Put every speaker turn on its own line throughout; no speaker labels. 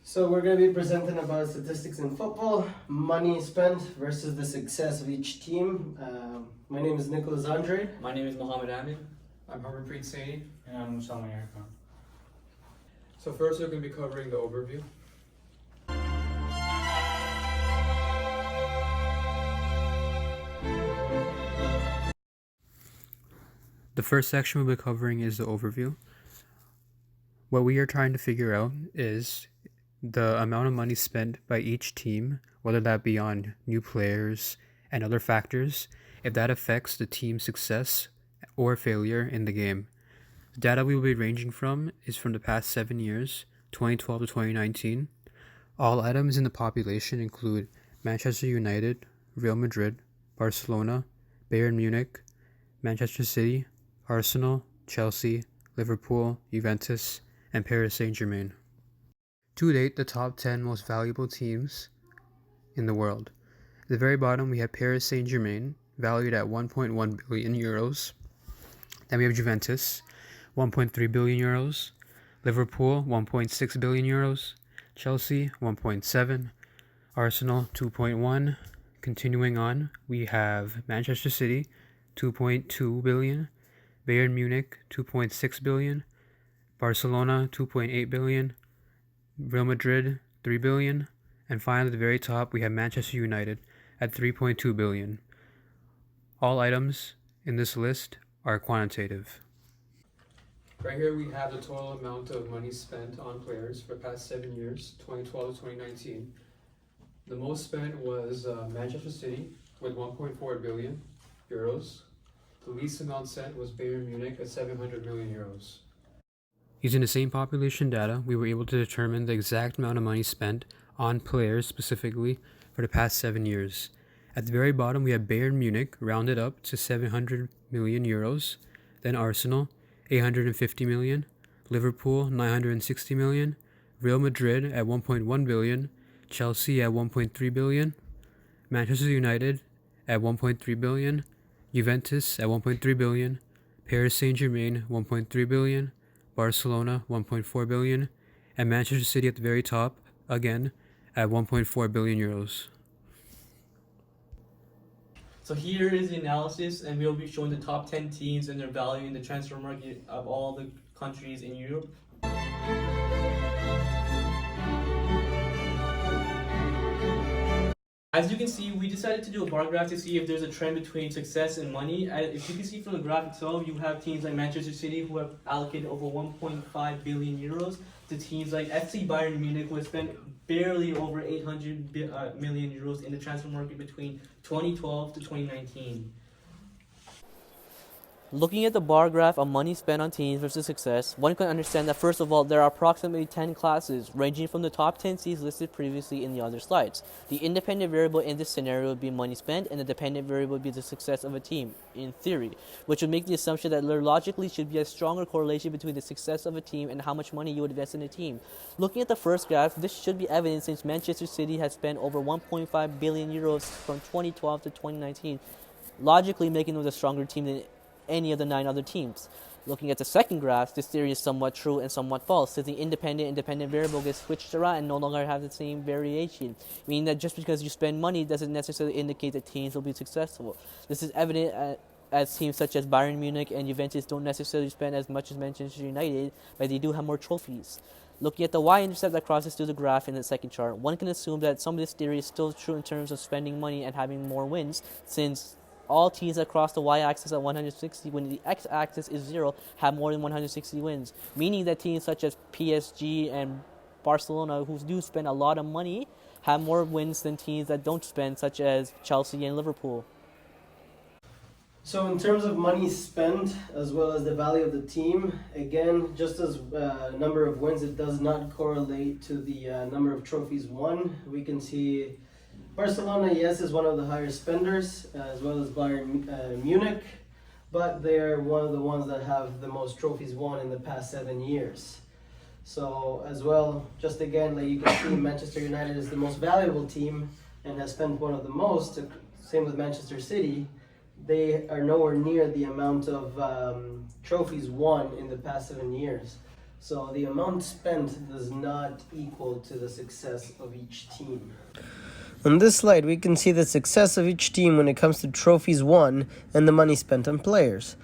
So we're going to be presenting about statistics in football, money spent versus the success of each team. My name is Nicholas Andre.
My name is Mohammed Amin.
I'm Harmanpreet Saini.
And I'm Salman Yarkhan.
So first we're going to be covering the overview.
The first section we'll be covering is the overview. What we are trying to figure out is the amount of money spent by each team, whether that be on new players and other factors, if that affects the team's success or failure in the game. The data we will be ranging from is from the past 7 years, 2012 to 2019. All items in the population include Manchester United, Real Madrid, Barcelona, Bayern Munich, Manchester City, Arsenal, Chelsea, Liverpool, Juventus, and Paris Saint-Germain. To date, the top 10 most valuable teams in the world. At the very bottom, we have Paris Saint-Germain, valued at 1.1 billion euros. Then we have Juventus, 1.3 billion euros. Liverpool, 1.6 billion euros. Chelsea, 1.7. Arsenal, 2.1. Continuing on, we have Manchester City, 2.2 billion. Bayern Munich, 2.6 billion. Barcelona, 2.8 billion. Real Madrid, 3 billion. And finally, at the very top, we have Manchester United at 3.2 billion. All items in this list are quantitative.
Right here we have the total amount of money spent on players for the past 7 years, 2012 to 2019. The most spent was Manchester City with 1.4 billion euros. The least amount spent was Bayern Munich at 700 million euros.
Using the same population data, we were able to determine the exact amount of money spent on players specifically for the past 7 years. At the very bottom, we have Bayern Munich rounded up to 700 million euros, then Arsenal, 850 million, Liverpool, 960 million, Real Madrid at 1.1 billion, Chelsea at 1.3 billion, Manchester United at 1.3 billion, Juventus at 1.3 billion, Paris Saint-Germain 1.3 billion, Barcelona 1.4 billion, and Manchester City at the very top, again, at 1.4 billion euros.
So here is the analysis, and we'll be showing the top 10 teams and their value in the transfer market of all the countries in Europe. As you can see, we decided to do a bar graph to see if there's a trend between success and money. If you can see from the graph itself, you have teams like Manchester City who have allocated over 1.5 billion euros to teams like FC Bayern Munich who have spent barely over 800 million euros in the transfer market between 2012 to 2019. Looking at the bar graph of money spent on teams versus success, one can understand that first of all, there are approximately 10 classes ranging from the top 10 seeds listed previously in the other slides. The independent variable in this scenario would be money spent, and the dependent variable would be the success of a team, in theory, which would make the assumption that there logically should be a stronger correlation between the success of a team and how much money you would invest in a team. Looking at the first graph, this should be evident since Manchester City has spent over 1.5 billion euros from 2012 to 2019, logically making them the stronger team than any of the 9 other teams. Looking at the second graph, this theory is somewhat true and somewhat false, since the independent variable gets switched around and no longer have the same variation, meaning that just because you spend money doesn't necessarily indicate that teams will be successful. This is evident as teams such as Bayern Munich and Juventus don't necessarily spend as much as Manchester United, but they do have more trophies. Looking at the y-intercept that crosses through the graph in the second chart, one can assume that some of this theory is still true in terms of spending money and having more wins, since all teams that cross the y-axis at 160 when the x-axis is 0 have more than 160 wins, meaning that teams such as PSG and Barcelona, who do spend a lot of money, have more wins than teams that don't spend, such as Chelsea and Liverpool.
So in terms of money spent as well as the value of the team, again, just as number of wins, it does not correlate to the number of trophies won. We can see Barcelona, yes, is one of the higher spenders, as well as Bayern Munich, but they are one of the ones that have the most trophies won in the past 7 years. So as well, just again, like you can see, Manchester United is the most valuable team and has spent one of the most. Same with Manchester City. They are nowhere near the amount of trophies won in the past 7 years. So the amount spent does not equal to the success of each team. On this slide, we can see the success of each team when it comes to trophies won and the money spent on players.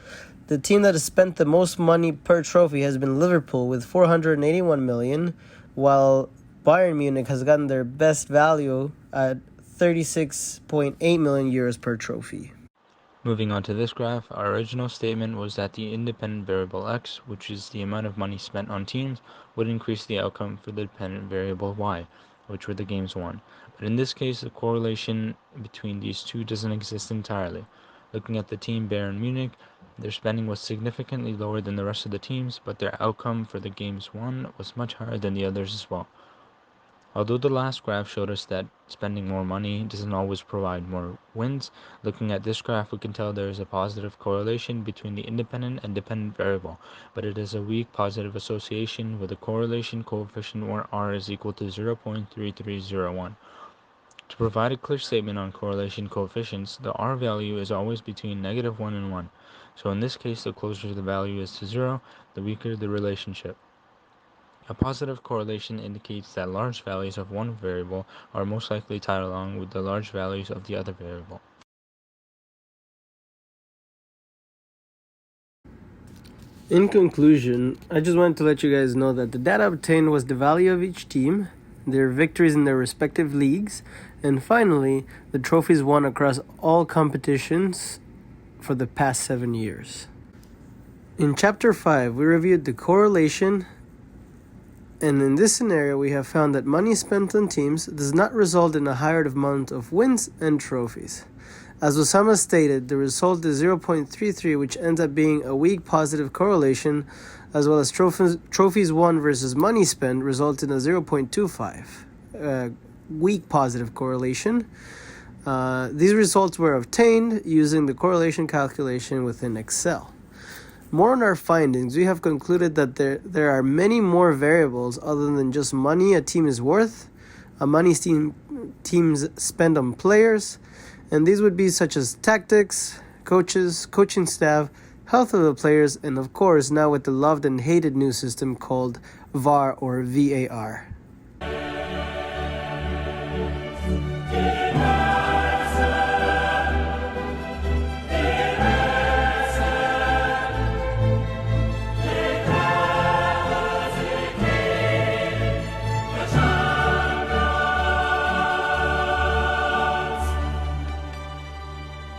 The team that has spent the most money per trophy has been Liverpool with 481 million, while Bayern Munich has gotten their best value at 36.8 million euros per trophy.
Moving on to this graph, our original statement was that the independent variable x, which is the amount of money spent on teams, would increase the outcome for the dependent variable y, which were the games won. But in this case, the correlation between these two doesn't exist entirely. Looking at the team Bayern Munich, their spending was significantly lower than the rest of the teams, but their outcome for the games won was much higher than the others as well. Although the last graph showed us that spending more money doesn't always provide more wins, looking at this graph we can tell there is a positive correlation between the independent and dependent variable, but it is a weak positive association with a correlation coefficient where r is equal to 0.3301. To provide a clear statement on correlation coefficients, the r value is always between -1 and 1. So in this case, the closer the value is to 0, the weaker the relationship. A positive correlation indicates that large values of one variable are most likely tied along with the large values of the other variable.
In conclusion, I just wanted to let you guys know that the data obtained was the value of each team, their victories in their respective leagues, and finally, the trophies won across all competitions for the past 7 years. In Chapter 5, we reviewed the correlation, and in this scenario, we have found that money spent on teams does not result in a higher amount of wins and trophies. As Osama stated, the result is 0.33, which ends up being a weak positive correlation, as well as trophies won versus money spent result in a 0.25, weak positive correlation. These results were obtained using the correlation calculation within Excel. More on our findings, we have concluded that there are many more variables other than just money a team is worth, teams spend on players, and these would be such as tactics, coaches, coaching staff, health of the players, and of course now with the loved and hated new system called VAR or VAR.